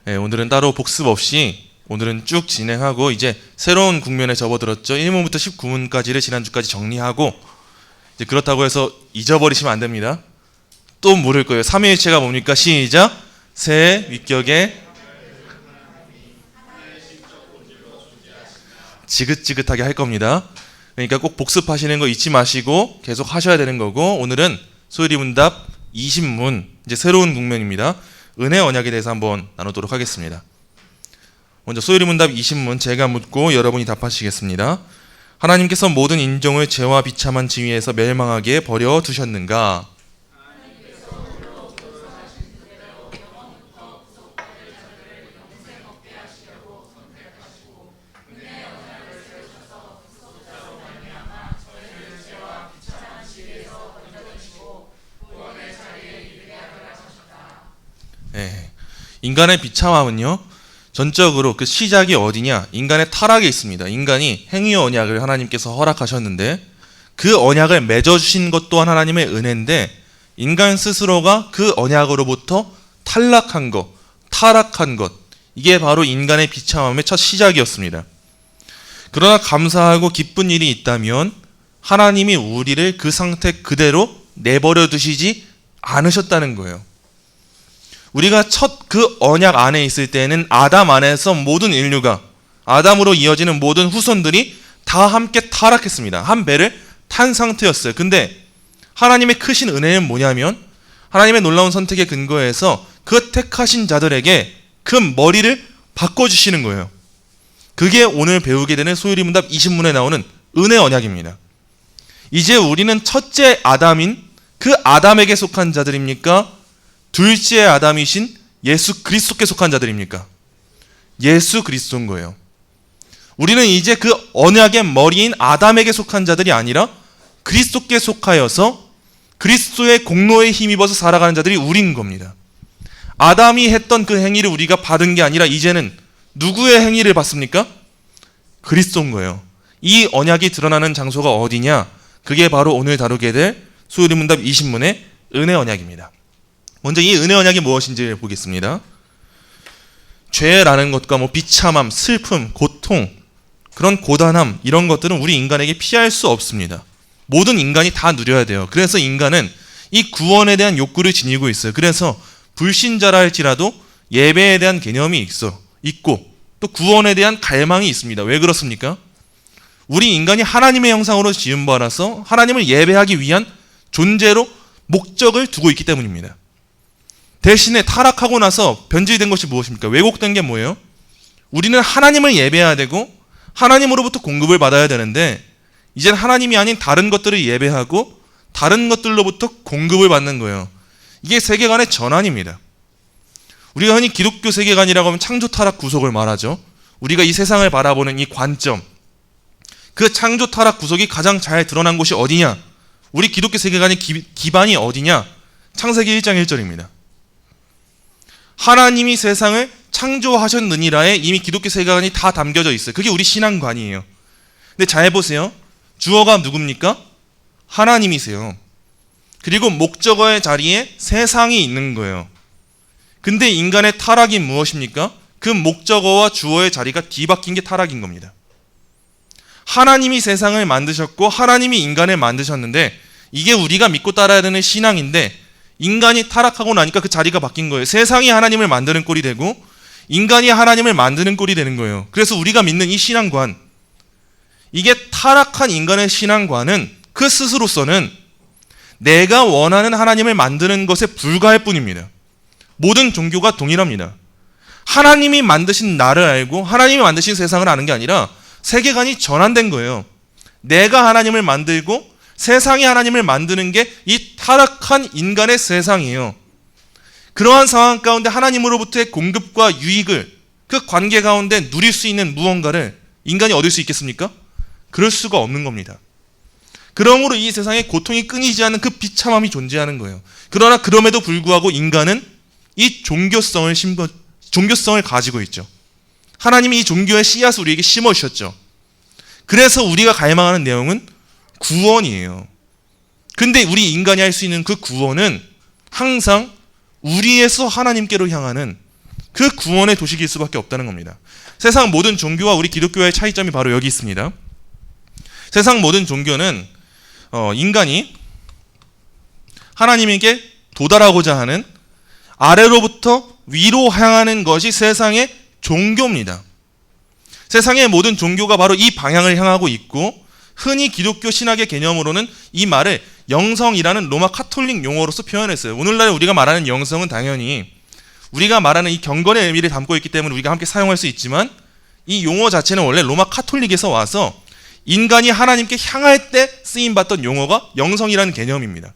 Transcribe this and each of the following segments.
오늘은 따로 복습 없이 오늘은 쭉 진행하고 이제 새로운 국면에 접어들었죠. 1문부터 19문까지를 지난주까지 정리하고 이제 그렇다고 해서 잊어버리시면 안 됩니다. 또 물을 거예요. 삼위일체가 뭡니까? 시작! 새 위격에 지긋지긋하게 할 겁니다. 그러니까 꼭 복습하시는 거 잊지 마시고 계속 하셔야 되는 거고, 오늘은 소일이문답 20문, 이제 새로운 국면입니다. 은혜 언약에 대해서 한번 나누도록 하겠습니다. 먼저 소일이문답 20문 제가 묻고 여러분이 답하시겠습니다. 하나님께서 모든 인종을 죄와 비참한 지위에서 멸망하게 버려 두셨는가? 인간의 비참함은요, 전적으로 그 시작이 어디냐? 인간의 타락에 있습니다. 인간이 행위 언약을 하나님께서 허락하셨는데 그 언약을 맺어주신 것 또한 하나님의 은혜인데, 인간 스스로가 그 언약으로부터 탈락한 것, 타락한 것, 이게 바로 인간의 비참함의 첫 시작이었습니다. 그러나 감사하고 기쁜 일이 있다면 하나님이 우리를 그 상태 그대로 내버려 두시지 않으셨다는 거예요. 우리가 첫 그 언약 안에 있을 때는 아담 안에서 모든 인류가, 아담으로 이어지는 모든 후손들이 다 함께 타락했습니다. 한 배를 탄 상태였어요. 근데 하나님의 크신 은혜는 뭐냐면, 하나님의 놀라운 선택에 근거해서 그 택하신 자들에게 그 머리를 바꿔주시는 거예요. 그게 오늘 배우게 되는 소일이문답 20문에 나오는 은혜 언약입니다. 이제 우리는 첫째 아담인 그 아담에게 속한 자들입니까? 둘째 아담이신 예수 그리스도께 속한 자들입니까? 예수 그리스도인 거예요. 우리는 이제 그 언약의 머리인 아담에게 속한 자들이 아니라 그리스도께 속하여서 그리스도의 공로에 힘입어서 살아가는 자들이 우리인 겁니다. 아담이 했던 그 행위를 우리가 받은 게 아니라 이제는 누구의 행위를 받습니까? 그리스도인 거예요. 이 언약이 드러나는 장소가 어디냐? 그게 바로 오늘 다루게 될 소일이문답 20문의 은혜 언약입니다. 먼저 이 은혜 언약이 무엇인지 보겠습니다. 죄라는 것과 비참함, 슬픔, 고통, 그런 고단함, 이런 것들은 우리 인간에게 피할 수 없습니다. 모든 인간이 다 누려야 돼요. 그래서 인간은 이 구원에 대한 욕구를 지니고 있어요. 그래서 불신자라 할지라도 예배에 대한 개념이 있고 또 구원에 대한 갈망이 있습니다. 왜 그렇습니까? 우리 인간이 하나님의 형상으로 지은 바라서 하나님을 예배하기 위한 존재로 목적을 두고 있기 때문입니다. 대신에 타락하고 나서 변질된 것이 무엇입니까? 왜곡된 게 뭐예요? 우리는 하나님을 예배해야 되고 하나님으로부터 공급을 받아야 되는데, 이제는 하나님이 아닌 다른 것들을 예배하고 다른 것들로부터 공급을 받는 거예요. 이게 세계관의 전환입니다. 우리가 흔히 기독교 세계관이라고 하면 창조 타락 구속을 말하죠. 우리가 이 세상을 바라보는 이 관점, 그 창조 타락 구속이 가장 잘 드러난 곳이 어디냐? 우리 기독교 세계관의 기반이 어디냐? 창세기 1장 1절입니다. 하나님이 세상을 창조하셨느니라에 이미 기독교 세계관이 다 담겨져 있어요. 그게 우리 신앙관이에요. 근데 잘 보세요. 주어가 누굽니까? 하나님이세요. 그리고 목적어의 자리에 세상이 있는 거예요. 근데 인간의 타락이 무엇입니까? 그 목적어와 주어의 자리가 뒤바뀐 게 타락인 겁니다. 하나님이 세상을 만드셨고 하나님이 인간을 만드셨는데, 이게 우리가 믿고 따라야 되는 신앙인데, 인간이 타락하고 나니까 그 자리가 바뀐 거예요. 세상이 하나님을 만드는 꼴이 되고 인간이 하나님을 만드는 꼴이 되는 거예요. 그래서 우리가 믿는 이 신앙관, 이게 타락한 인간의 신앙관은 그 스스로서는 내가 원하는 하나님을 만드는 것에 불과할 뿐입니다. 모든 종교가 동일합니다. 하나님이 만드신 나를 알고 하나님이 만드신 세상을 아는 게 아니라 세계관이 전환된 거예요. 내가 하나님을 만들고 세상이 하나님을 만드는 게 이 타락한 인간의 세상이에요. 그러한 상황 가운데 하나님으로부터의 공급과 유익을, 그 관계 가운데 누릴 수 있는 무언가를 인간이 얻을 수 있겠습니까? 그럴 수가 없는 겁니다. 그러므로 이 세상에 고통이 끊이지 않는 그 비참함이 존재하는 거예요. 그러나 그럼에도 불구하고 인간은 이 종교성을 가지고 있죠. 하나님이 이 종교의 씨앗을 우리에게 심어주셨죠. 그래서 우리가 갈망하는 내용은 구원이에요. 근데 우리 인간이 할 수 있는 그 구원은 항상 우리에서 하나님께로 향하는 그 구원의 도식일 수밖에 없다는 겁니다. 세상 모든 종교와 우리 기독교의 차이점이 바로 여기 있습니다. 세상 모든 종교는 인간이 하나님에게 도달하고자 하는 아래로부터 위로 향하는 것이 세상의 종교입니다. 세상의 모든 종교가 바로 이 방향을 향하고 있고, 흔히 기독교 신학의 개념으로는 이 말을 영성이라는 로마 카톨릭 용어로서 표현했어요. 오늘날 우리가 말하는 영성은 당연히 우리가 말하는 이 경건의 의미를 담고 있기 때문에 우리가 함께 사용할 수 있지만, 이 용어 자체는 원래 로마 카톨릭에서 와서 인간이 하나님께 향할 때 쓰임받던 용어가 영성이라는 개념입니다.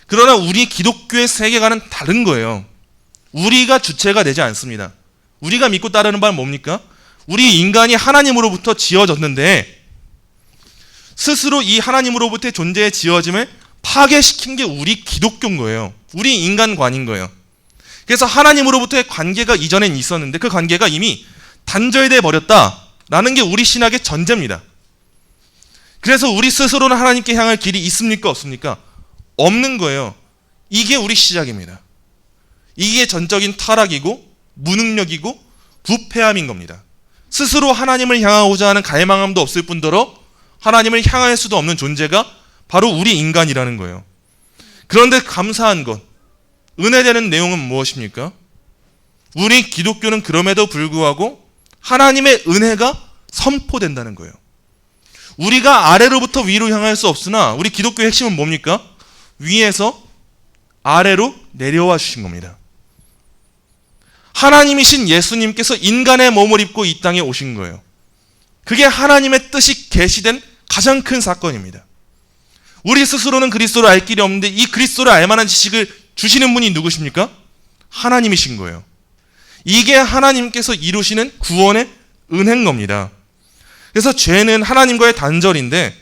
그러나 우리 기독교의 세계관은 다른 거예요. 우리가 주체가 되지 않습니다. 우리가 믿고 따르는 바는 뭡니까? 우리 인간이 하나님으로부터 지어졌는데 스스로 이 하나님으로부터의 존재의 지어짐을 파괴시킨 게 우리 기독교인 거예요. 우리 인간관인 거예요. 그래서 하나님으로부터의 관계가 이전엔 있었는데 그 관계가 이미 단절돼 버렸다라는 게 우리 신학의 전제입니다. 그래서 우리 스스로는 하나님께 향할 길이 있습니까? 없습니까? 없는 거예요. 이게 우리 시작입니다. 이게 전적인 타락이고 무능력이고 부패함인 겁니다. 스스로 하나님을 향하고자 하는 갈망함도 없을 뿐더러 하나님을 향할 수도 없는 존재가 바로 우리 인간이라는 거예요. 그런데 감사한 것, 은혜되는 내용은 무엇입니까? 우리 기독교는 그럼에도 불구하고 하나님의 은혜가 선포된다는 거예요. 우리가 아래로부터 위로 향할 수 없으나 우리 기독교의 핵심은 뭡니까? 위에서 아래로 내려와 주신 겁니다. 하나님이신 예수님께서 인간의 몸을 입고 이 땅에 오신 거예요. 그게 하나님의 뜻이 계시된 가장 큰 사건입니다. 우리 스스로는 그리스도를 알 길이 없는데 이 그리스도를 알 만한 지식을 주시는 분이 누구십니까? 하나님이신 거예요. 이게 하나님께서 이루시는 구원의 은혜인 겁니다. 그래서 죄는 하나님과의 단절인데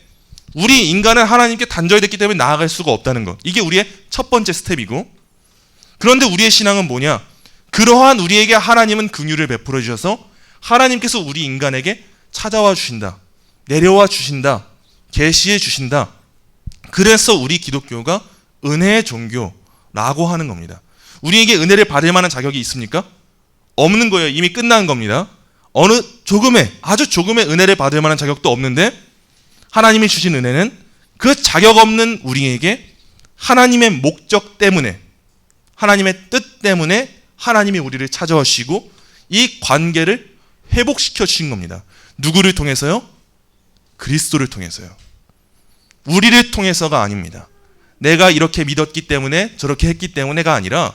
우리 인간은 하나님께 단절됐기 때문에 나아갈 수가 없다는 것. 이게 우리의 첫 번째 스텝이고, 그런데 우리의 신앙은 뭐냐? 그러한 우리에게 하나님은 긍휼을 베풀어 주셔서 하나님께서 우리 인간에게 찾아와 주신다, 내려와 주신다, 계시해 주신다. 그래서 우리 기독교가 은혜의 종교라고 하는 겁니다. 우리에게 은혜를 받을 만한 자격이 있습니까? 없는 거예요. 이미 끝난 겁니다. 어느 조금의, 아주 조금의 은혜를 받을 만한 자격도 없는데 하나님이 주신 은혜는 그 자격 없는 우리에게 하나님의 목적 때문에, 하나님의 뜻 때문에 하나님이 우리를 찾아오시고 이 관계를 회복시켜 주신 겁니다. 누구를 통해서요? 그리스도를 통해서요. 우리를 통해서가 아닙니다. 내가 이렇게 믿었기 때문에 저렇게 했기 때문에가 아니라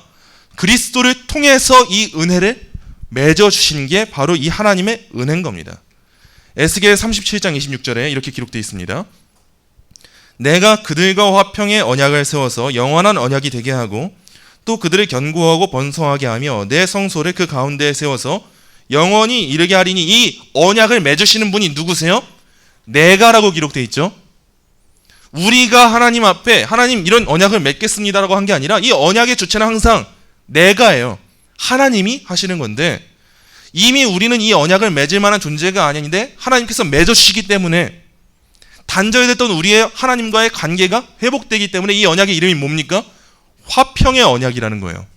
그리스도를 통해서 이 은혜를 맺어주신 게 바로 이 하나님의 은혜인 겁니다. 에스겔 37장 26절에 이렇게 기록되어 있습니다. 내가 그들과 화평의 언약을 세워서 영원한 언약이 되게 하고 또 그들을 견고하고 번성하게 하며 내 성소를 그 가운데에 세워서 영원히 이르게 하리니, 이 언약을 맺으시는 분이 누구세요? 내가라고 기록되어 있죠. 우리가 하나님 앞에 하나님 이런 언약을 맺겠습니다라고 한 게 아니라 이 언약의 주체는 항상 내가예요. 하나님이 하시는 건데 이미 우리는 이 언약을 맺을 만한 존재가 아닌데 하나님께서 맺어주시기 때문에 단절됐던 우리의 하나님과의 관계가 회복되기 때문에 이 언약의 이름이 뭡니까? 화평의 언약이라는 거예요.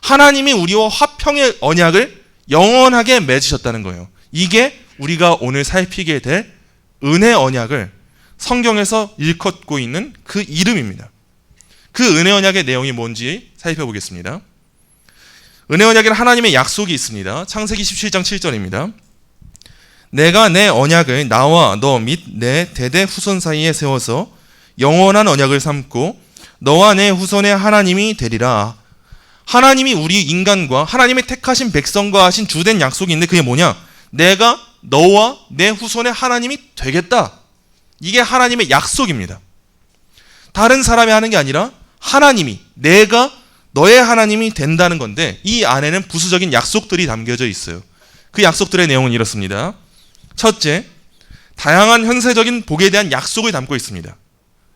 하나님이 우리와 화평의 언약을 영원하게 맺으셨다는 거예요. 이게 우리가 오늘 살피게 될 은혜 언약을 성경에서 일컫고 있는 그 이름입니다. 그 은혜 언약의 내용이 뭔지 살펴보겠습니다. 은혜 언약에는 하나님의 약속이 있습니다. 창세기 17장 7절입니다. 내가 내 언약을 나와 너 및 내 대대 후손 사이에 세워서 영원한 언약을 삼고 너와 내 후손의 하나님이 되리라. 하나님이 우리 인간과 하나님의 택하신 백성과 하신 주된 약속이 있는데 그게 뭐냐? 내가 너와 내 후손의 하나님이 되겠다. 이게 하나님의 약속입니다. 다른 사람이 하는 게 아니라 하나님이, 내가 너의 하나님이 된다는 건데 이 안에는 부수적인 약속들이 담겨져 있어요. 그 약속들의 내용은 이렇습니다. 첫째, 다양한 현세적인 복에 대한 약속을 담고 있습니다.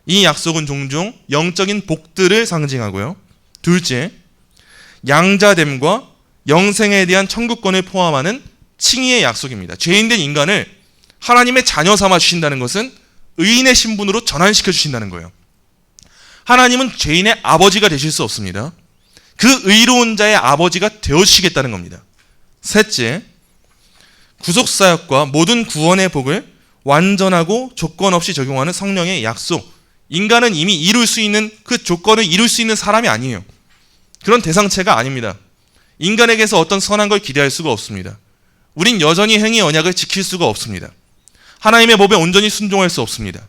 이 약속은 종종 영적인 복들을 상징하고요. 둘째, 양자됨과 영생에 대한 천국권을 포함하는 칭의의 약속입니다. 죄인된 인간을 하나님의 자녀 삼아 주신다는 것은 의인의 신분으로 전환시켜 주신다는 거예요. 하나님은 죄인의 아버지가 되실 수 없습니다. 그 의로운 자의 아버지가 되어주시겠다는 겁니다. 셋째, 구속사역과 모든 구원의 복을 완전하고 조건 없이 적용하는 성령의 약속. 인간은 이미 이룰 수 있는 그 조건을 이룰 수 있는 사람이 아니에요. 그런 대상체가 아닙니다. 인간에게서 어떤 선한 걸 기대할 수가 없습니다. 우린 여전히 행위 언약을 지킬 수가 없습니다. 하나님의 법에 온전히 순종할 수 없습니다.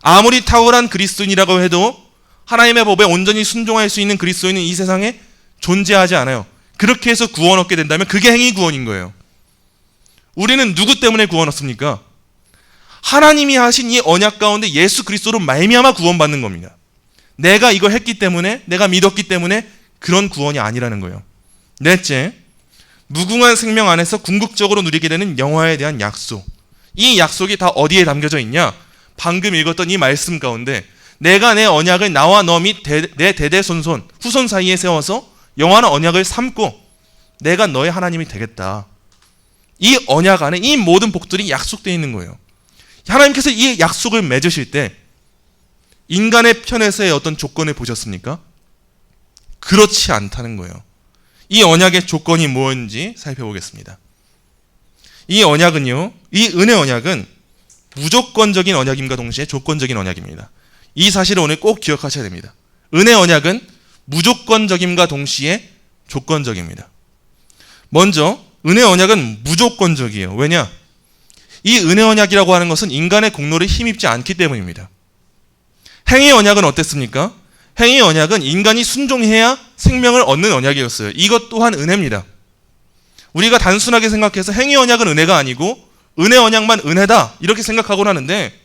아무리 탁월한 그리스도인이라고 해도 하나님의 법에 온전히 순종할 수 있는 그리스도인은 이 세상에 존재하지 않아요. 그렇게 해서 구원 얻게 된다면 그게 행위 구원인 거예요. 우리는 누구 때문에 구원 얻습니까? 하나님이 하신 이 언약 가운데 예수 그리스도로 말미암아 구원받는 겁니다. 내가 이걸 했기 때문에, 내가 믿었기 때문에 그런 구원이 아니라는 거예요. 넷째, 무궁한 생명 안에서 궁극적으로 누리게 되는 영화에 대한 약속. 이 약속이 다 어디에 담겨져 있냐? 방금 읽었던 이 말씀 가운데 내가 내 언약을 나와 너 및 내 대대손손 후손 사이에 세워서 영원한 언약을 삼고 내가 너의 하나님이 되겠다. 이 언약 안에 이 모든 복들이 약속되어 있는 거예요. 하나님께서 이 약속을 맺으실 때 인간의 편에서의 어떤 조건을 보셨습니까? 그렇지 않다는 거예요. 이 언약의 조건이 무엇인지 살펴보겠습니다. 이 언약은요, 이 은혜 언약은 무조건적인 언약임과 동시에 조건적인 언약입니다. 이 사실을 오늘 꼭 기억하셔야 됩니다. 은혜 언약은 무조건적임과 동시에 조건적입니다. 먼저 은혜 언약은 무조건적이에요. 왜냐? 이 은혜 언약이라고 하는 것은 인간의 공로를 힘입지 않기 때문입니다. 행위 언약은 어땠습니까? 행위 언약은 인간이 순종해야 생명을 얻는 언약이었어요. 이것 또한 은혜입니다. 우리가 단순하게 생각해서 행위 언약은 은혜가 아니고 은혜 언약만 은혜다 이렇게 생각하곤 하는데,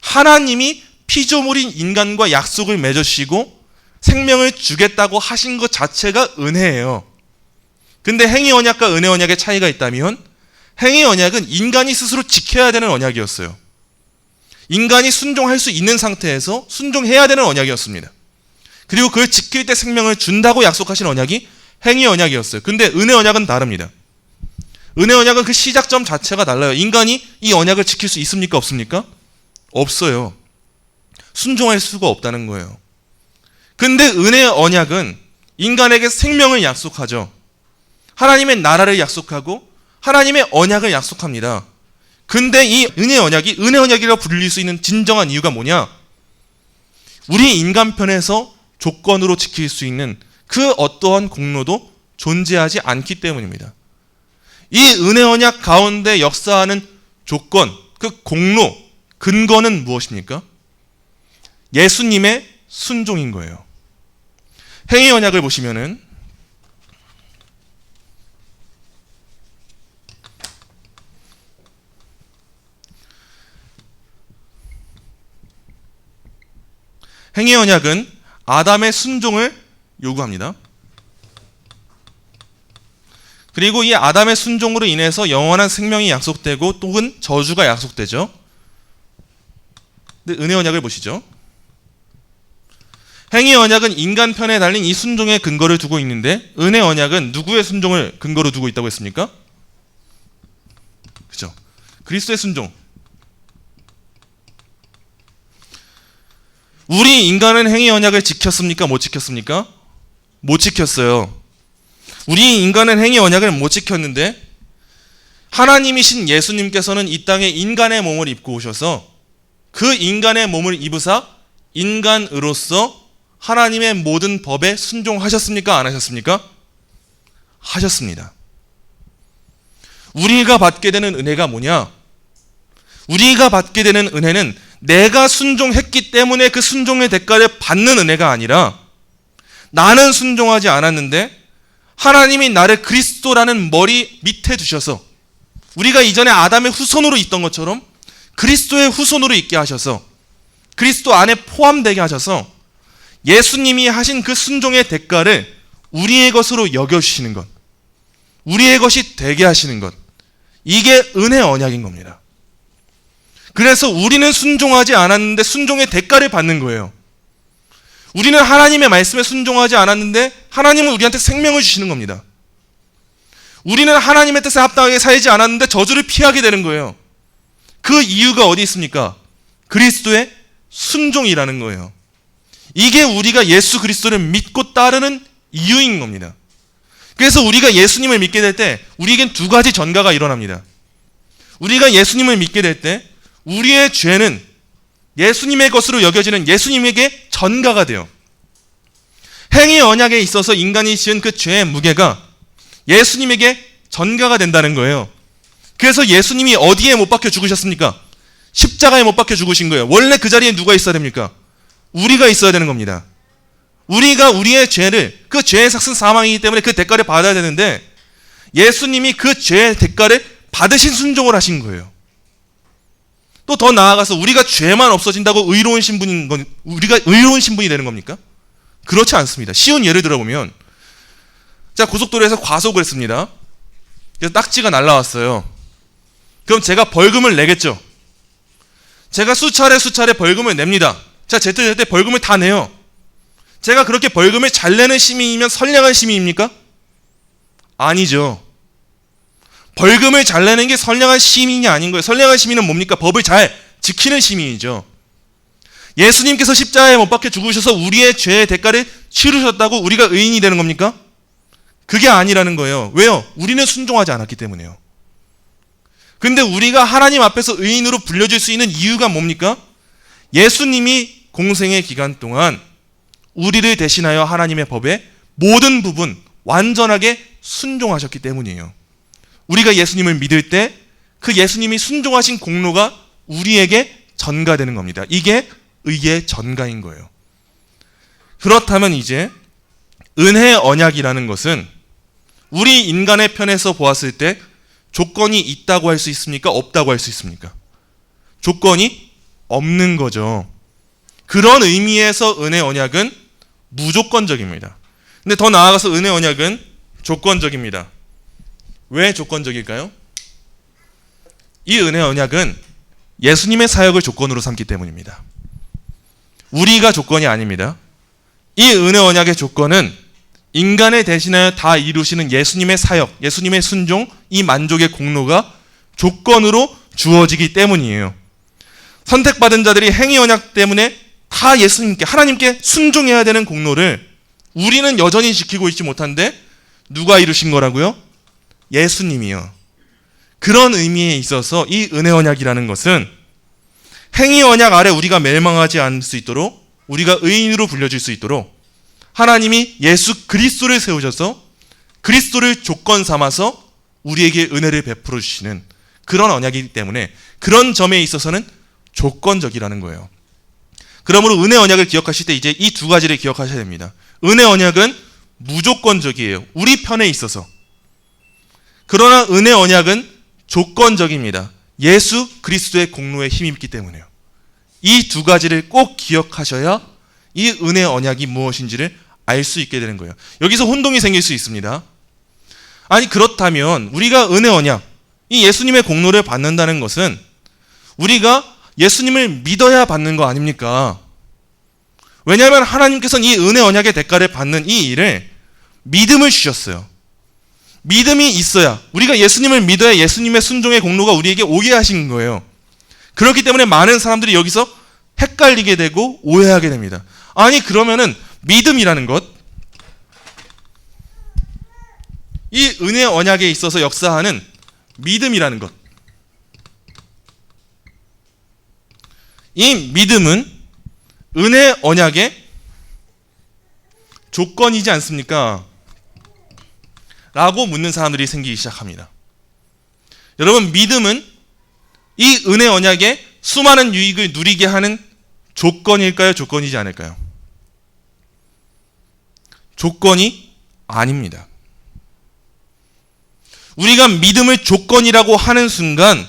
하나님이 피조물인 인간과 약속을 맺으시고 생명을 주겠다고 하신 것 자체가 은혜예요. 근데 행위 언약과 은혜 언약의 차이가 있다면, 행위 언약은 인간이 스스로 지켜야 되는 언약이었어요. 인간이 순종할 수 있는 상태에서 순종해야 되는 언약이었습니다. 그리고 그걸 지킬 때 생명을 준다고 약속하신 언약이 행위 언약이었어요. 근데 은혜 언약은 다릅니다. 은혜 언약은 그 시작점 자체가 달라요. 인간이 이 언약을 지킬 수 있습니까? 없습니까? 없어요. 순종할 수가 없다는 거예요. 근데 은혜 언약은 인간에게 생명을 약속하죠. 하나님의 나라를 약속하고 하나님의 언약을 약속합니다. 근데 이 은혜 언약이 은혜 언약이라고 불릴 수 있는 진정한 이유가 뭐냐? 우리 인간 편에서 조건으로 지킬 수 있는 그 어떠한 공로도 존재하지 않기 때문입니다. 이 은혜 언약 가운데 역사하는 조건, 그 공로, 근거는 무엇입니까? 예수님의 순종인 거예요. 행위 언약을 보시면은 행위 언약은 아담의 순종을 요구합니다. 그리고 이 아담의 순종으로 인해서 영원한 생명이 약속되고 또는 저주가 약속되죠. 근데 은혜 언약을 보시죠. 행위 언약은 인간 편에 달린 이 순종의 근거를 두고 있는데, 은혜 언약은 누구의 순종을 근거로 두고 있다고 했습니까? 그죠? 그리스도의 순종. 우리 인간은 행위 언약을 지켰습니까? 못 지켰습니까? 못 지켰어요. 우리 인간은 행위 언약을 못 지켰는데, 하나님이신 예수님께서는 이 땅에 인간의 몸을 입고 오셔서 그 인간의 몸을 입으사 인간으로서 하나님의 모든 법에 순종하셨습니까? 안 하셨습니까? 하셨습니다. 우리가 받게 되는 은혜가 뭐냐? 우리가 받게 되는 은혜는 내가 순종했기 때문에 그 순종의 대가를 받는 은혜가 아니라, 나는 순종하지 않았는데 하나님이 나를 그리스도라는 머리 밑에 두셔서, 우리가 이전에 아담의 후손으로 있던 것처럼 그리스도의 후손으로 있게 하셔서 그리스도 안에 포함되게 하셔서 예수님이 하신 그 순종의 대가를 우리의 것으로 여겨주시는 것, 우리의 것이 되게 하시는 것, 이게 은혜 언약인 겁니다. 그래서 우리는 순종하지 않았는데 순종의 대가를 받는 거예요. 우리는 하나님의 말씀에 순종하지 않았는데 하나님은 우리한테 생명을 주시는 겁니다. 우리는 하나님의 뜻에 합당하게 살지 않았는데 저주를 피하게 되는 거예요. 그 이유가 어디 있습니까? 그리스도의 순종이라는 거예요. 이게 우리가 예수 그리스도를 믿고 따르는 이유인 겁니다. 그래서 우리가 예수님을 믿게 될 때 우리에겐 두 가지 전가가 일어납니다. 우리가 예수님을 믿게 될 때 우리의 죄는 예수님의 것으로 여겨지는 예수님에게 전가가 돼요. 행위 언약에 있어서 인간이 지은 그 죄의 무게가 예수님에게 전가가 된다는 거예요. 그래서 예수님이 어디에 못 박혀 죽으셨습니까? 십자가에 못 박혀 죽으신 거예요. 원래 그 자리에 누가 있어야 됩니까? 우리가 있어야 되는 겁니다. 우리가 우리의 죄를, 그 죄의 삭은 사망이기 때문에 그 대가를 받아야 되는데 예수님이 그 죄의 대가를 받으신 순종을 하신 거예요. 또 더 나아가서 우리가 죄만 없어진다고 의로운 신분인 건, 우리가 의로운 신분이 되는 겁니까? 그렇지 않습니다. 쉬운 예를 들어보면, 자, 고속도로에서 과속을 했습니다. 그래서 딱지가 날라왔어요. 그럼 제가 벌금을 내겠죠. 제가 수차례 벌금을 냅니다. 자, 제때 벌금을 다 내요. 제가 그렇게 벌금을 잘 내는 시민이면 선량한 시민입니까? 아니죠. 벌금을 잘 내는 게 선량한 시민이 아닌 거예요. 선량한 시민은 뭡니까? 법을 잘 지키는 시민이죠. 예수님께서 십자가에 못 박혀 죽으셔서 우리의 죄의 대가를 치르셨다고 우리가 의인이 되는 겁니까? 그게 아니라는 거예요. 왜요? 우리는 순종하지 않았기 때문에요. 근데 우리가 하나님 앞에서 의인으로 불려질 수 있는 이유가 뭡니까? 예수님이 공생의 기간 동안 우리를 대신하여 하나님의 법의 모든 부분 완전하게 순종하셨기 때문이에요. 우리가 예수님을 믿을 때 그 예수님이 순종하신 공로가 우리에게 전가되는 겁니다. 이게 의의 전가인 거예요. 그렇다면 이제 은혜의 언약이라는 것은 우리 인간의 편에서 보았을 때 조건이 있다고 할 수 있습니까? 없다고 할 수 있습니까? 조건이 없는 거죠. 그런 의미에서 은혜 언약은 무조건적입니다. 근데 더 나아가서 은혜 언약은 조건적입니다. 왜 조건적일까요? 이 은혜 언약은 예수님의 사역을 조건으로 삼기 때문입니다. 우리가 조건이 아닙니다. 이 은혜 언약의 조건은 인간을 대신하여 다 이루시는 예수님의 사역, 예수님의 순종, 이 만족의 공로가 조건으로 주어지기 때문이에요. 선택받은 자들이 행위 언약 때문에 다 예수님께, 하나님께 순종해야 되는 공로를 우리는 여전히 지키고 있지 못한데 누가 이루신 거라고요? 예수님이요. 그런 의미에 있어서 이 은혜 언약이라는 것은 행위 언약 아래 우리가 멸망하지 않을 수 있도록, 우리가 의인으로 불려질 수 있도록 하나님이 예수 그리스도를 세우셔서 그리스도를 조건 삼아서 우리에게 은혜를 베풀어 주시는 그런 언약이기 때문에 그런 점에 있어서는 조건적이라는 거예요. 그러므로 은혜 언약을 기억하실 때 이제 이 두 가지를 기억하셔야 됩니다. 은혜 언약은 무조건적이에요. 우리 편에 있어서. 그러나 은혜 언약은 조건적입니다. 예수 그리스도의 공로에 힘입기 때문에요. 이 두 가지를 꼭 기억하셔야 이 은혜 언약이 무엇인지를 알 수 있게 되는 거예요. 여기서 혼동이 생길 수 있습니다. 아니, 그렇다면 우리가 은혜 언약, 이 예수님의 공로를 받는다는 것은 우리가 예수님을 믿어야 받는 거 아닙니까? 왜냐하면 하나님께서는 이 은혜 언약의 대가를 받는 이 일을 믿음을 주셨어요. 믿음이 있어야, 우리가 예수님을 믿어야 예수님의 순종의 공로가 우리에게 오게 하신 거예요. 그렇기 때문에 많은 사람들이 여기서 헷갈리게 되고 오해하게 됩니다. 아니, 그러면은 믿음이라는 것, 이 은혜 언약에 있어서 역사하는 믿음이라는 것, 이 믿음은 은혜 언약의 조건이지 않습니까? 라고 묻는 사람들이 생기기 시작합니다. 여러분, 믿음은 이 은혜 언약의 수많은 유익을 누리게 하는 조건일까요? 조건이지 않을까요? 조건이 아닙니다. 우리가 믿음을 조건이라고 하는 순간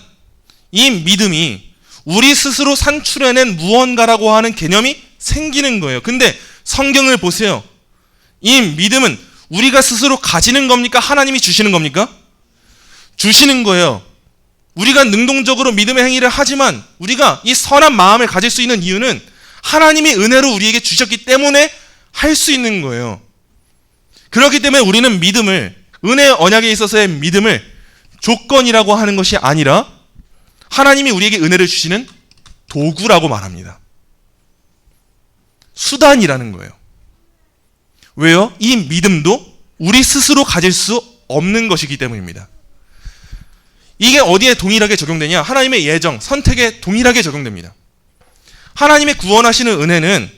이 믿음이 우리 스스로 산출해낸 무언가라고 하는 개념이 생기는 거예요. 근데 성경을 보세요. 이 믿음은 우리가 스스로 가지는 겁니까? 하나님이 주시는 겁니까? 주시는 거예요. 우리가 능동적으로 믿음의 행위를 하지만 우리가 이 선한 마음을 가질 수 있는 이유는 하나님이 은혜로 우리에게 주셨기 때문에 할 수 있는 거예요. 그렇기 때문에 우리는 믿음을, 은혜 언약에 있어서의 믿음을 조건이라고 하는 것이 아니라 하나님이 우리에게 은혜를 주시는 도구라고 말합니다. 수단이라는 거예요. 왜요? 이 믿음도 우리 스스로 가질 수 없는 것이기 때문입니다. 이게 어디에 동일하게 적용되냐? 하나님의 예정, 선택에 동일하게 적용됩니다. 하나님의 구원하시는 은혜는,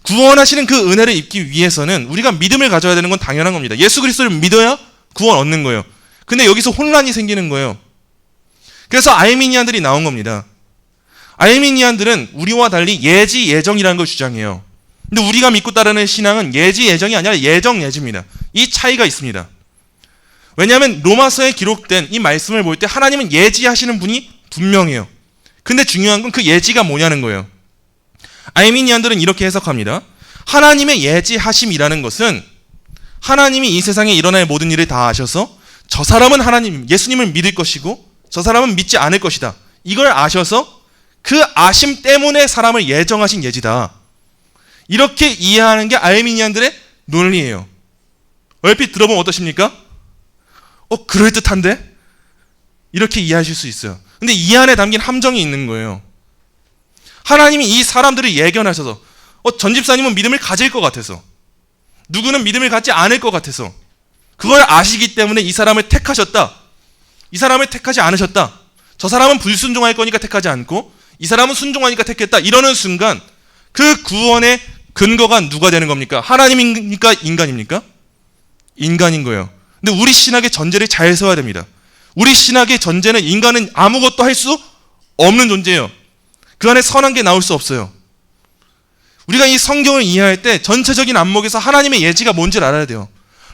구원하시는 그 은혜를 입기 위해서는 우리가 믿음을 가져야 되는 건 당연한 겁니다. 예수 그리스도를 믿어야 구원 얻는 거예요. 근데 여기서 혼란이 생기는 거예요. 그래서 아르미니안들이 나온 겁니다. 아르미니안들은 우리와 달리 예지 예정이라는 걸 주장해요. 근데 우리가 믿고 따르는 신앙은 예지 예정이 아니라 예정 예지입니다. 이 차이가 있습니다. 왜냐하면 로마서에 기록된 이 말씀을 볼 때 하나님은 예지하시는 분이 분명해요. 근데 중요한 건 그 예지가 뭐냐는 거예요. 아르미니안들은 이렇게 해석합니다. 하나님의 예지하심이라는 것은 하나님이 이 세상에 일어날 모든 일을 다 아셔서 저 사람은 하나님, 예수님을 믿을 것이고 저 사람은 믿지 않을 것이다. 이걸 아셔서 그 아심 때문에 사람을 예정하신 예지다. 이렇게 이해하는 게 아르미니안들의 논리예요. 얼핏 들어보면 어떠십니까? 그럴듯한데? 이렇게 이해하실 수 있어요. 근데 이 안에 담긴 함정이 있는 거예요. 하나님이 이 사람들을 예견하셔서 전 집사님은 믿음을 가질 것 같아서, 누구는 믿음을 갖지 않을 것 같아서, 그걸 아시기 때문에 이 사람을 택하셨다. 이 사람을 택하지 않으셨다. 저 사람은 불순종할 거니까 택하지 않고 이 사람은 순종하니까 택했다. 이러는 순간 그 구원의 근거가 누가 되는 겁니까? 하나님입니까? 인간입니까? 인간인 거예요. 근데 우리 신학의 전제를 잘 세워야 됩니다. 우리 신학의 전제는 인간은 아무것도 할 수 없는 존재예요. 그 안에 선한 게 나올 수 없어요. 우리가 이 성경을 이해할 때 전체적인 안목에서 하나님의 예지가 뭔지를 알아야 돼요.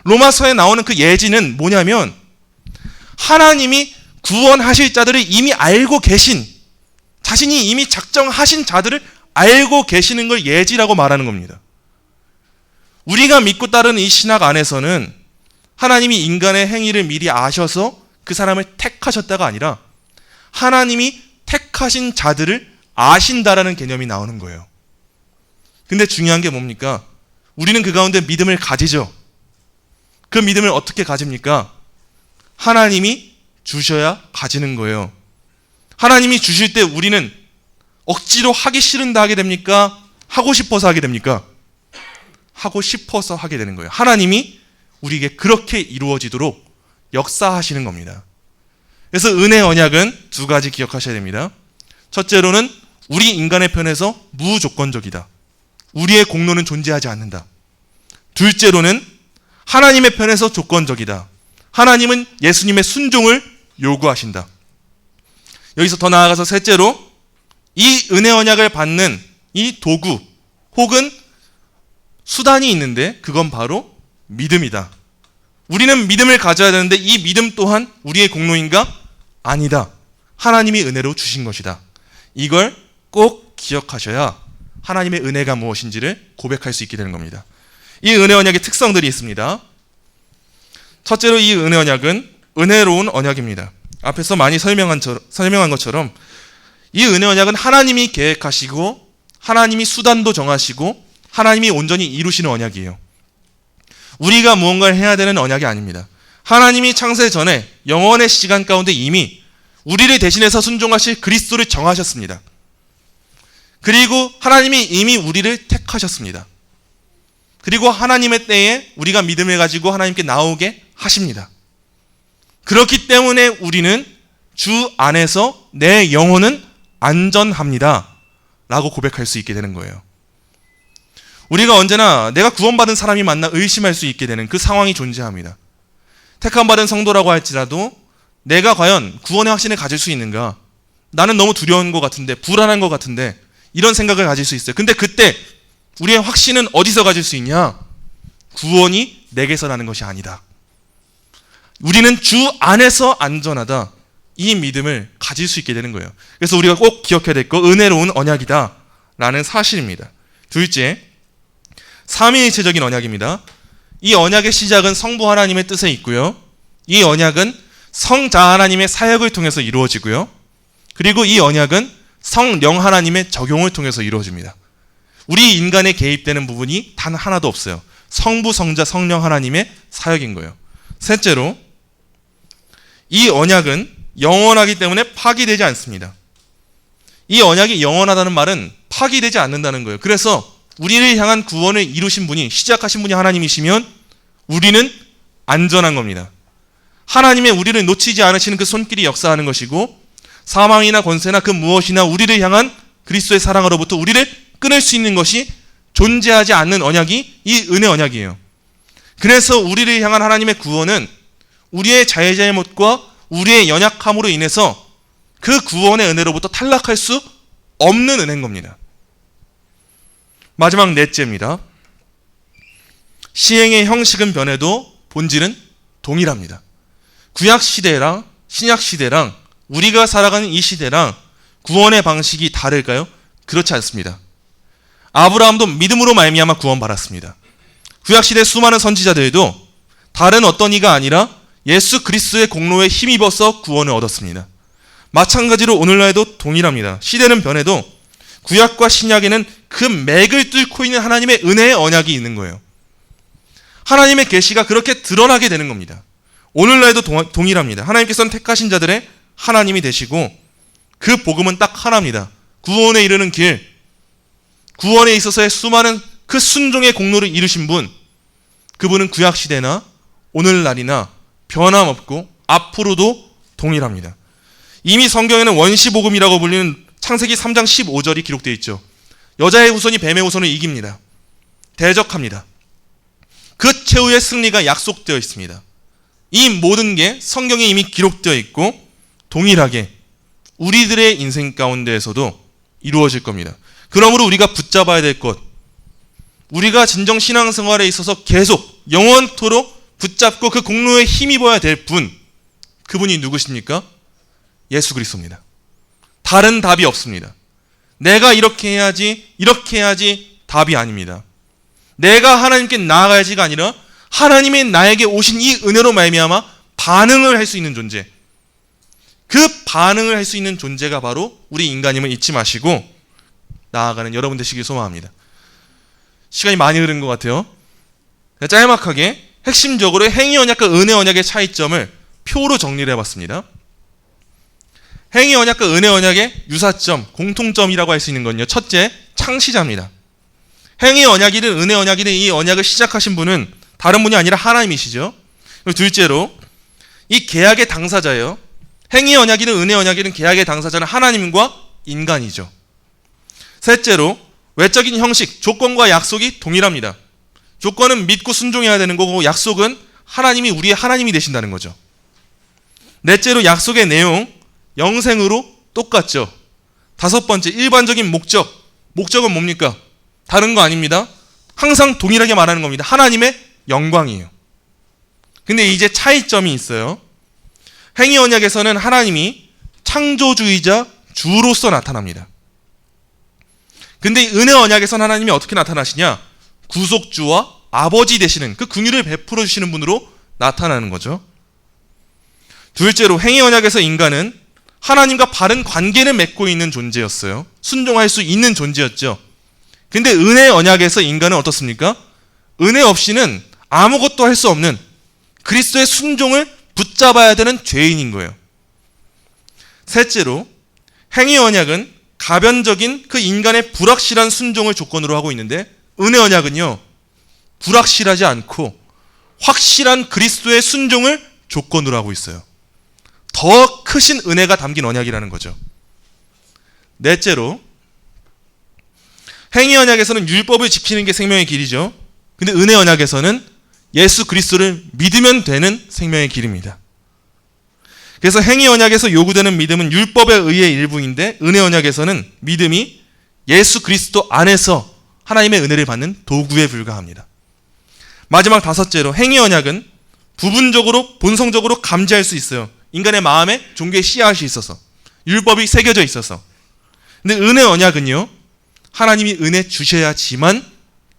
로마서에 나오는 그 예지는 뭐냐면 하나님이 구원하실 자들을 이미 알고 계신, 자신이 이미 작정하신 자들을 알고 계시는 걸 예지라고 말하는 겁니다. 우리가 믿고 따르는 이 신학 안에서는 하나님이 인간의 행위를 미리 아셔서 그 사람을 택하셨다가 아니라 하나님이 택하신 자들을 아신다라는 개념이 나오는 거예요. 근데 중요한 게 뭡니까? 우리는 그 가운데 믿음을 가지죠. 그 믿음을 어떻게 가집니까? 하나님이 주셔야 가지는 거예요. 하나님이 주실 때 우리는 억지로 하기 싫은데 하게 됩니까? 하고 싶어서 하게 됩니까? 하고 싶어서 하게 되는 거예요. 하나님이 우리에게 그렇게 이루어지도록 역사하시는 겁니다. 그래서 은혜 언약은 두 가지 기억하셔야 됩니다. 첫째로는 우리 인간의 편에서 무조건적이다. 우리의 공로는 존재하지 않는다. 둘째로는 하나님의 편에서 조건적이다. 하나님은 예수님의 순종을 요구하신다. 여기서 더 나아가서 셋째로 이 은혜 언약을 받는 이 도구 혹은 수단이 있는데 그건 바로 믿음이다. 우리는 믿음을 가져야 되는데 이 믿음 또한 우리의 공로인가? 아니다. 하나님이 은혜로 주신 것이다. 이걸 꼭 기억하셔야 하나님의 은혜가 무엇인지를 고백할 수 있게 되는 겁니다. 이 은혜 언약의 특성들이 있습니다. 첫째로 이 은혜 언약은 은혜로운 언약입니다. 앞에서 많이 설명한 것처럼 이 은혜 언약은 하나님이 계획하시고 하나님이 수단도 정하시고 하나님이 온전히 이루시는 언약이에요. 우리가 무언가를 해야 되는 언약이 아닙니다. 하나님이 창세 전에 영원의 시간 가운데 이미 우리를 대신해서 순종하실 그리스도를 정하셨습니다. 그리고 하나님이 이미 우리를 택하셨습니다. 그리고 하나님의 때에 우리가 믿음을 가지고 하나님께 나오게 하십니다. 그렇기 때문에 우리는 주 안에서 내 영혼은 안전합니다 라고 고백할 수 있게 되는 거예요. 우리가 언제나 내가 구원받은 사람이 맞나 의심할 수 있게 되는 그 상황이 존재합니다. 택함받은 성도라고 할지라도 내가 과연 구원의 확신을 가질 수 있는가? 나는 너무 두려운 것 같은데, 불안한 것 같은데, 이런 생각을 가질 수 있어요. 근데 그때 우리의 확신은 어디서 가질 수 있냐? 구원이 내게서 나는 것이 아니다. 우리는 주 안에서 안전하다. 이 믿음을 가질 수 있게 되는 거예요. 그래서 우리가 꼭 기억해야 될 거, 은혜로운 언약이다 라는 사실입니다. 둘째, 삼위일체적인 언약입니다. 이 언약의 시작은 성부 하나님의 뜻에 있고요. 이 언약은 성자 하나님의 사역을 통해서 이루어지고요. 그리고 이 언약은 성령 하나님의 적용을 통해서 이루어집니다. 우리 인간에 개입되는 부분이 단 하나도 없어요. 성부, 성자, 성령 하나님의 사역인 거예요. 셋째로, 이 언약은 영원하기 때문에 파기되지 않습니다. 이 언약이 영원하다는 말은 파기되지 않는다는 거예요. 그래서 우리를 향한 구원을 이루신 분이, 시작하신 분이 하나님이시면 우리는 안전한 겁니다. 하나님의 우리를 놓치지 않으시는 그 손길이 역사하는 것이고, 사망이나 권세나 그 무엇이나 우리를 향한 그리스도의 사랑으로부터 우리를 끊을 수 있는 것이 존재하지 않는 언약이 이 은혜 언약이에요. 그래서 우리를 향한 하나님의 구원은 우리의 자의잘못과 우리의 연약함으로 인해서 그 구원의 은혜로부터 탈락할 수 없는 은혜인 겁니다. 마지막 넷째입니다. 시행의 형식은 변해도 본질은 동일합니다. 구약 시대랑 신약 시대랑 우리가 살아가는 이 시대랑 구원의 방식이 다를까요? 그렇지 않습니다. 아브라함도 믿음으로 말미암아 구원받았습니다. 구약 시대 수많은 선지자들도 다른 어떤 이가 아니라 예수 그리스도의 공로에 힘입어서 구원을 얻었습니다. 마찬가지로 오늘날에도 동일합니다. 시대는 변해도 구약과 신약에는 그 맥을 뚫고 있는 하나님의 은혜의 언약이 있는 거예요. 하나님의 계시가 그렇게 드러나게 되는 겁니다. 오늘날에도 동일합니다. 하나님께서는 택하신 자들의 하나님이 되시고 그 복음은 딱 하나입니다. 구원에 이르는 길, 구원에 있어서의 수많은 그 순종의 공로를 이루신 분, 그분은 구약 시대나 오늘날이나 변함없고 앞으로도 동일합니다. 이미 성경에는 원시복음이라고 불리는 창세기 3장 15절이 기록되어 있죠. 여자의 후손이 뱀의 후손을 이깁니다. 대적합니다. 그 최후의 승리가 약속되어 있습니다. 이 모든 게 성경에 이미 기록되어 있고 동일하게 우리들의 인생 가운데에서도 이루어질 겁니다. 그러므로 우리가 붙잡아야 될 것, 우리가 진정 신앙생활에 있어서 계속 영원토록 붙잡고 그 공로에 힘입어야 될 분, 그분이 누구십니까? 예수 그리스도입니다. 다른 답이 없습니다. 내가 이렇게 해야지 답이 아닙니다. 내가 하나님께 나아가야지가 아니라 하나님의 나에게 오신 이 은혜로 말미암아 반응을 할 수 있는 존재, 그 반응을 할 수 있는 존재가 바로 우리 인간임을 잊지 마시고 나아가는 여러분 되시길 소망합니다. 시간이 많이 흐른 것 같아요. 짤막하게 핵심적으로 행위 언약과 은혜 언약의 차이점을 표로 정리를 해봤습니다. 행위 언약과 은혜 언약의 유사점, 공통점이라고 할 수 있는 건요, 첫째, 창시자입니다. 행위 언약이든 은혜 언약이든 이 언약을 시작하신 분은 다른 분이 아니라 하나님이시죠. 그리고 둘째로 이 계약의 당사자예요. 행위 언약이든 은혜 언약이든 계약의 당사자는 하나님과 인간이죠. 셋째로 외적인 형식, 조건과 약속이 동일합니다. 조건은 믿고 순종해야 되는 거고 약속은 하나님이 우리의 하나님이 되신다는 거죠. 넷째로 약속의 내용, 영생으로 똑같죠. 다섯 번째, 일반적인 목적. 목적은 뭡니까? 다른 거 아닙니다. 항상 동일하게 말하는 겁니다. 하나님의 영광이에요. 근데 이제 차이점이 있어요. 행위 언약에서는 하나님이 창조주이자 주로서 나타납니다. 근데 은혜 언약에서는 하나님이 어떻게 나타나시냐? 구속주와 아버지 되시는 그 긍휼을 베풀어 주시는 분으로 나타나는 거죠. 둘째로 행위 언약에서 인간은 하나님과 바른 관계를 맺고 있는 존재였어요. 순종할 수 있는 존재였죠. 근데 은혜 언약에서 인간은 어떻습니까? 은혜 없이는 아무것도 할 수 없는 그리스도의 순종을 붙잡아야 되는 죄인인 거예요. 셋째로 행위 언약은 가변적인 그 인간의 불확실한 순종을 조건으로 하고 있는데 은혜 언약은요, 불확실하지 않고 확실한 그리스도의 순종을 조건으로 하고 있어요. 더 크신 은혜가 담긴 언약이라는 거죠. 넷째로 행위 언약에서는 율법을 지키는 게 생명의 길이죠. 근데 은혜 언약에서는 예수 그리스도를 믿으면 되는 생명의 길입니다. 그래서 행위 언약에서 요구되는 믿음은 율법에 의해 일부인데 은혜 언약에서는 믿음이 예수 그리스도 안에서 하나님의 은혜를 받는 도구에 불과합니다. 마지막 다섯째로 행위 언약은 부분적으로 본성적으로 감지할 수 있어요. 인간의 마음에 종교의 씨앗이 있어서, 율법이 새겨져 있어서. 근데 은혜 언약은요, 하나님이 은혜 주셔야지만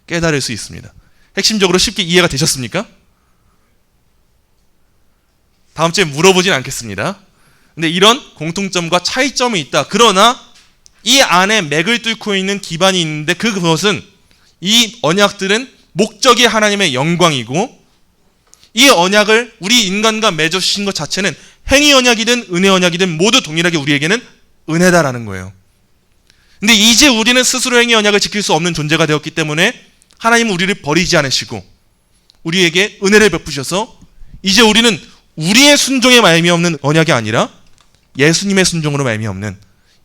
깨달을 수 있습니다. 핵심적으로 쉽게 이해가 되셨습니까? 다음 주에 물어보진 않겠습니다. 근데 이런 공통점과 차이점이 있다. 그러나 이 안에 맥을 뚫고 있는 기반이 있는데 그것은, 이 언약들은 목적이 하나님의 영광이고 이 언약을 우리 인간과 맺어주신 것 자체는 행위 언약이든 은혜 언약이든 모두 동일하게 우리에게는 은혜다라는 거예요. 근데 이제 우리는 스스로 행위 언약을 지킬 수 없는 존재가 되었기 때문에 하나님은 우리를 버리지 않으시고 우리에게 은혜를 베푸셔서 이제 우리는 우리의 순종에 말미암는 언약이 아니라 예수님의 순종으로 말미암는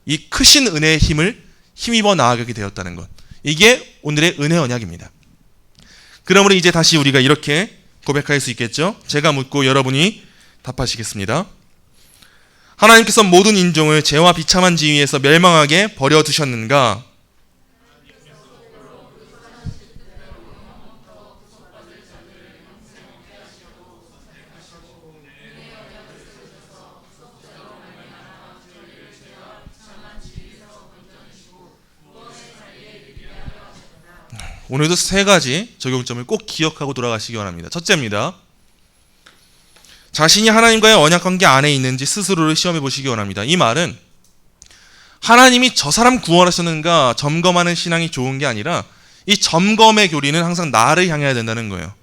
이 크신 은혜의 힘을 힘입어 나아가게 되었다는 것. 이게 오늘의 은혜 언약입니다. 그러므로 이제 다시 우리가 이렇게 고백할 수 있겠죠? 제가 묻고 여러분이 답하시겠습니다. 하나님께서 모든 인종을 죄와 비참한 지위에서 멸망하게 버려두셨는가? 오늘도 세 가지 적용점을 꼭 기억하고 돌아가시기 바랍니다. 첫째입니다. 자신이 하나님과의 언약관계 안에 있는지 스스로를 시험해 보시기 원합니다. 이 말은 하나님이 저 사람 구원하셨는가 점검하는 신앙이 좋은 게 아니라 이 점검의 교리는 항상 나를 향해야 된다는 거예요.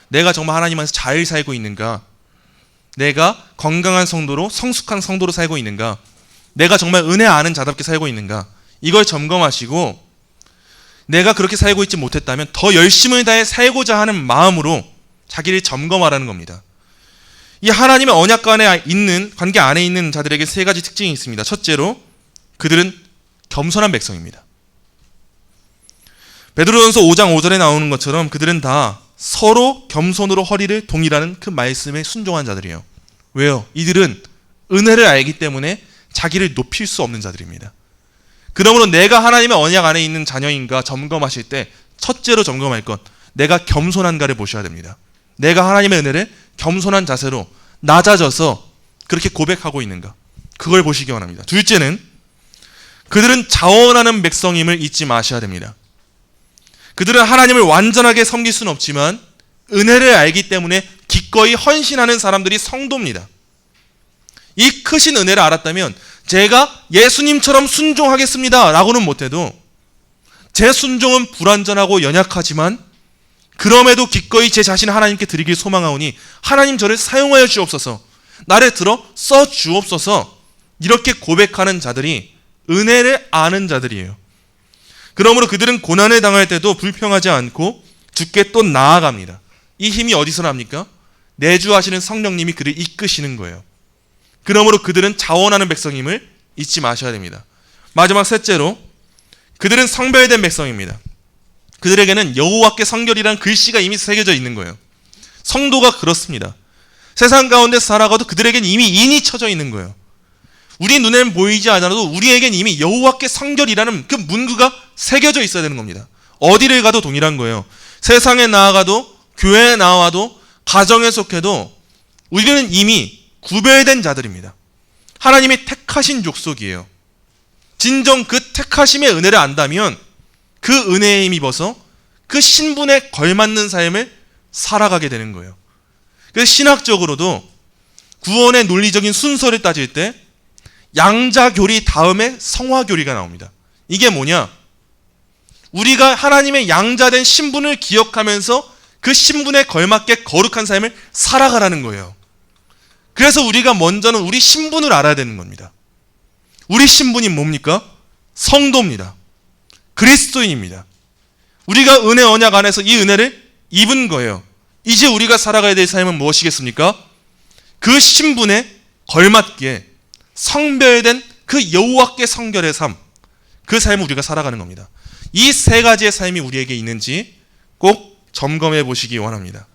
내가 정말 하나님 안에서 잘 살고 있는가? 내가 건강한 성도로 성숙한 성도로 살고 있는가? 내가 정말 은혜 아는 자답게 살고 있는가? 이걸 점검하시고 내가 그렇게 살고 있지 못했다면 더 열심을 다해 살고자 하는 마음으로 자기를 점검하라는 겁니다. 이 하나님의 언약 관계 안에 있는 자들에게 세 가지 특징이 있습니다. 첫째로 그들은 겸손한 백성입니다. 베드로전서 5장 5절에 나오는 것처럼 그들은 다 서로 겸손으로 허리를 동이라는 그 말씀에 순종한 자들이에요. 왜요? 이들은 은혜를 알기 때문에 자기를 높일 수 없는 자들입니다. 그러므로 내가 하나님의 언약 안에 있는 자녀인가 점검하실 때 첫째로 점검할 것, 내가 겸손한가를 보셔야 됩니다. 내가 하나님의 은혜를 겸손한 자세로 낮아져서 그렇게 고백하고 있는가, 그걸 보시기 원합니다. 둘째는 그들은 자원하는 백성임을 잊지 마셔야 됩니다. 그들은 하나님을 완전하게 섬길 수는 없지만 은혜를 알기 때문에 기꺼이 헌신하는 사람들이 성도입니다. 이 크신 은혜를 알았다면 제가 예수님처럼 순종하겠습니다 라고는 못해도 제 순종은 불완전하고 연약하지만 그럼에도 기꺼이 제 자신을 하나님께 드리길 소망하오니 하나님 저를 사용하여 주옵소서, 나를 들어 써 주옵소서, 이렇게 고백하는 자들이 은혜를 아는 자들이에요. 그러므로 그들은 고난을 당할 때도 불평하지 않고 주께 또 나아갑니다. 이 힘이 어디서 납니까? 내주하시는 성령님이 그를 이끄시는 거예요. 그러므로 그들은 자원하는 백성임을 잊지 마셔야 됩니다. 마지막 셋째로 그들은 성별된 백성입니다. 그들에게는 여호와께 성결이라는 글씨가 이미 새겨져 있는 거예요. 성도가 그렇습니다. 세상 가운데 살아가도 그들에겐 이미 인이 쳐져 있는 거예요. 우리 눈에는 보이지 않아도 우리에겐 이미 여호와께 성결이라는 그 문구가 새겨져 있어야 되는 겁니다. 어디를 가도 동일한 거예요. 세상에 나아가도 교회에 나와도 가정에 속해도 우리는 이미 구별된 자들입니다. 하나님이 택하신 족속이에요. 진정 그 택하심의 은혜를 안다면 그 은혜에 힘입어서 그 신분에 걸맞는 삶을 살아가게 되는 거예요. 그래서 신학적으로도 구원의 논리적인 순서를 따질 때 양자교리 다음에 성화교리가 나옵니다. 이게 뭐냐? 우리가 하나님의 양자된 신분을 기억하면서 그 신분에 걸맞게 거룩한 삶을 살아가라는 거예요. 그래서 우리가 먼저는 우리 신분을 알아야 되는 겁니다. 우리 신분이 뭡니까? 성도입니다. 그리스도인입니다. 우리가 은혜 언약 안에서 이 은혜를 입은 거예요. 이제 우리가 살아가야 될 삶은 무엇이겠습니까? 그 신분에 걸맞게 성별된 그 여호와께 성결의 삶, 그 삶을 우리가 살아가는 겁니다. 이 세 가지의 삶이 우리에게 있는지 꼭 점검해 보시기 원합니다.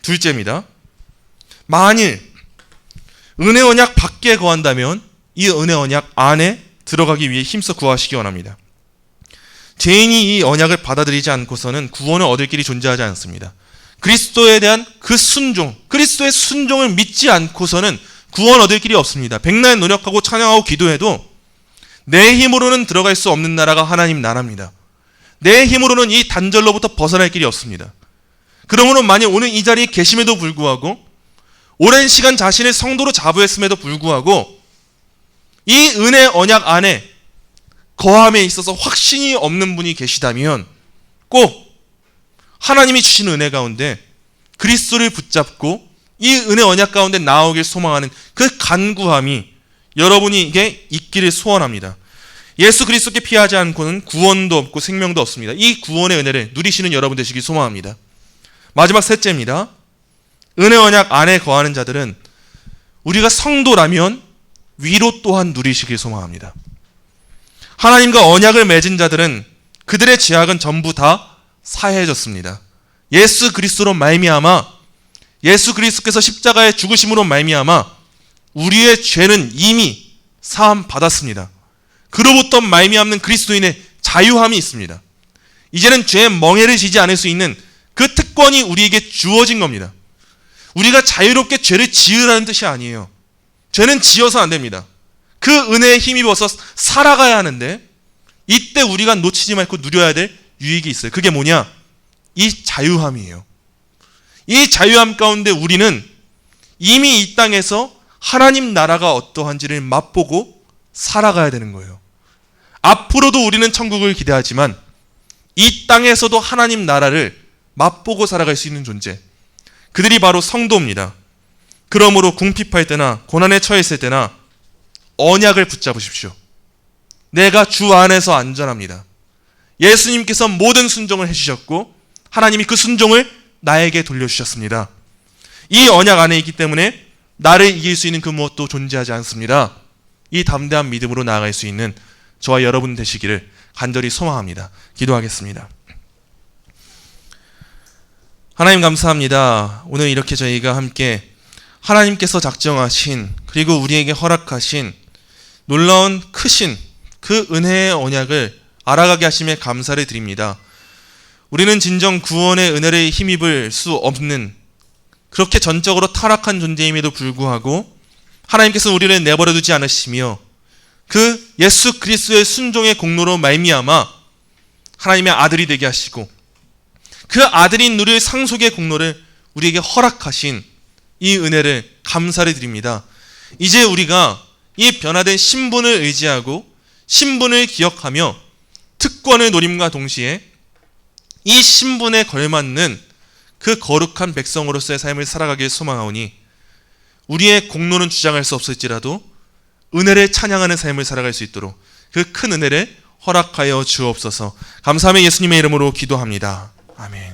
둘째입니다. 만일 은혜 언약 밖에 거한다면 이 은혜 언약 안에 들어가기 위해 힘써 구하시기 원합니다. 죄인이 이 언약을 받아들이지 않고서는 구원을 얻을 길이 존재하지 않습니다. 그리스도에 대한 그 순종, 그리스도의 순종을 믿지 않고서는 구원 얻을 길이 없습니다. 백날 노력하고 찬양하고 기도해도 내 힘으로는 들어갈 수 없는 나라가 하나님 나라입니다. 내 힘으로는 이 단절로부터 벗어날 길이 없습니다. 그러므로 만약 오늘 이 자리에 계심에도 불구하고 오랜 시간 자신을 성도로 자부했음에도 불구하고 이 은혜 언약 안에 거함에 있어서 확신이 없는 분이 계시다면 꼭 하나님이 주신 은혜 가운데 그리스도를 붙잡고 이 은혜 언약 가운데 나오길 소망하는 그 간구함이 여러분에게 있기를 소원합니다. 예수 그리스도께 피하지 않고는 구원도 없고 생명도 없습니다. 이 구원의 은혜를 누리시는 여러분 되시길 소망합니다. 마지막 셋째입니다. 은혜 언약 안에 거하는 자들은 우리가 성도라면 위로 또한 누리시길 소망합니다. 하나님과 언약을 맺은 자들은 그들의 죄악은 전부 다 사해졌습니다. 예수 그리스도로 말미암아, 예수 그리스도께서 십자가에 죽으심으로 말미암아 우리의 죄는 이미 사함 받았습니다. 그로부터 말미암는 그리스도인의 자유함이 있습니다. 이제는 죄의 멍에를 지지 않을 수 있는 그 특권이 우리에게 주어진 겁니다. 우리가 자유롭게 죄를 지으라는 뜻이 아니에요. 죄는 지어서 안 됩니다. 그 은혜에 힘입어서 살아가야 하는데, 이때 우리가 놓치지 말고 누려야 될 유익이 있어요. 그게 뭐냐? 이 자유함이에요. 이 자유함 가운데 우리는 이미 이 땅에서 하나님 나라가 어떠한지를 맛보고 살아가야 되는 거예요. 앞으로도 우리는 천국을 기대하지만 이 땅에서도 하나님 나라를 맛보고 살아갈 수 있는 존재, 그들이 바로 성도입니다. 그러므로 궁핍할 때나 고난에 처했을 때나 언약을 붙잡으십시오. 내가 주 안에서 안전합니다. 예수님께서 모든 순종을 해주셨고 하나님이 그 순종을 나에게 돌려주셨습니다. 이 언약 안에 있기 때문에 나를 이길 수 있는 그 무엇도 존재하지 않습니다. 이 담대한 믿음으로 나아갈 수 있는 저와 여러분 되시기를 간절히 소망합니다. 기도하겠습니다. 하나님 감사합니다. 오늘 이렇게 저희가 함께 하나님께서 작정하신, 그리고 우리에게 허락하신 놀라운 크신 그 은혜의 언약을 알아가게 하심에 감사를 드립니다. 우리는 진정 구원의 은혜를 힘입을 수 없는 그렇게 전적으로 타락한 존재임에도 불구하고 하나님께서 우리를 내버려 두지 않으시며 그 예수 그리스도의 순종의 공로로 말미암아 하나님의 아들이 되게 하시고 그 아들인 누릴 상속의 공로를 우리에게 허락하신 이 은혜를 감사를 드립니다. 이제 우리가 이 변화된 신분을 의지하고 신분을 기억하며 특권을 노림과 동시에 이 신분에 걸맞는 그 거룩한 백성으로서의 삶을 살아가길 소망하오니 우리의 공로는 주장할 수 없을지라도 은혜를 찬양하는 삶을 살아갈 수 있도록 그 큰 은혜를 허락하여 주옵소서. 감사하며 예수님의 이름으로 기도합니다. 아멘.